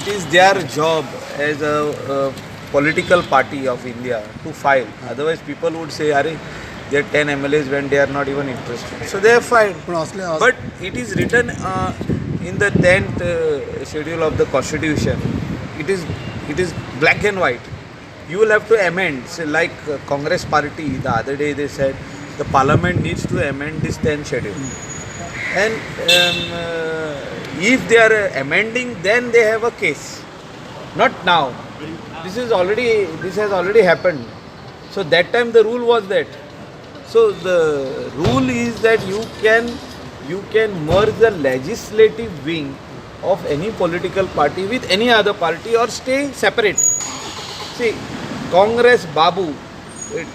it is their job as a political party of India to file. Otherwise, people would say, "Are there are 10 MLAs when they are not even interested." So they have filed. But it is written in the 10th schedule of the Constitution. It is black and white. You will have to amend. Say like Congress party, the other day they said the Parliament needs to amend this 10th schedule. And if they are amending, then they have a case. Not now. This has already happened. So that time the rule was that. So the rule is that you can merge the legislative wing of any political party with any other party or stay separate. See, Congress Babu,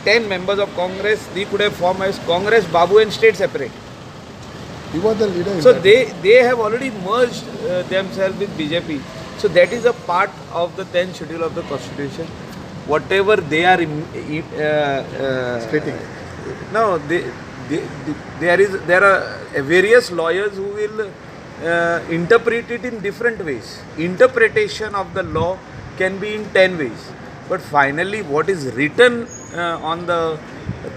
10 members of Congress, they could have formed as Congress Babu and stayed separate. He was the leader. So they have already merged themselves with BJP. So that is a part of the 10th schedule of the Constitution. Whatever they are Stating. no, there are various lawyers who will interpret it in different ways. Interpretation of the law can be in 10 ways. But finally, what is written on the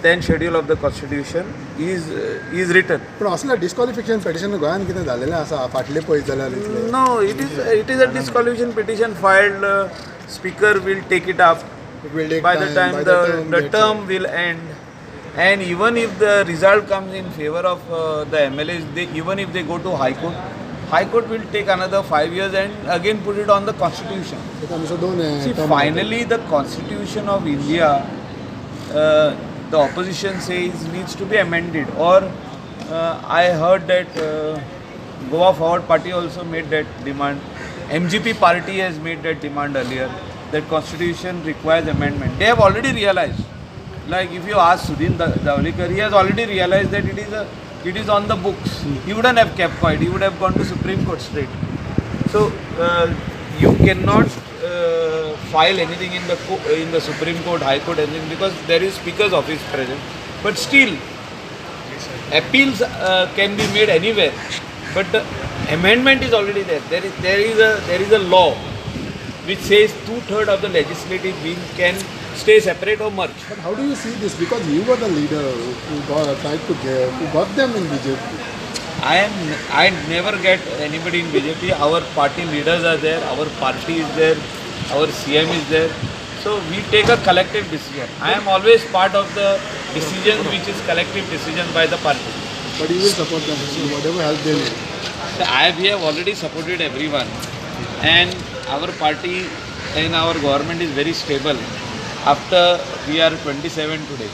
10th schedule of the Constitution is written. पण असलं disqualification petition गोंयान कितें जालेलें आसा फाटले पळयत जाल्यार इतलें No, it is a disqualification petition filed. Speaker will take it up It will take by the time the gets term will end. And even if the result comes in favor of the MLAs, even if they go to High Court will take another 5 years and again put it on the Constitution. एक आमचो दोन See, finally the Constitution of India, the opposition says needs to be amended. Or I heard that Goa Forward Party also made that demand. MGP party has made that demand earlier, that Constitution requires amendment. They have already realized. Like if you ask Sudhin Davlikar, he has already realized that it is on the books. He wouldn't have kept quiet. He would have gone to Supreme Court straight. So you cannot file anything in the Supreme Court, High Court, anything, because there is Speaker's office present. But still, appeals can be made anywhere. But the amendment is already there. There is a law which says 2/3 of the legislative wing can stay separate or merge. But how do you see this? Because you were the leader who got them in BJP. I never get anybody in BJP. Our party leaders are there, our party is there, our CM is there. So we take a collective decision. I am always part of the decision which is collective decision by the party. But you will support them, so whatever help they need. We have already supported everyone, and our party and our government is very stable after we are 27 today.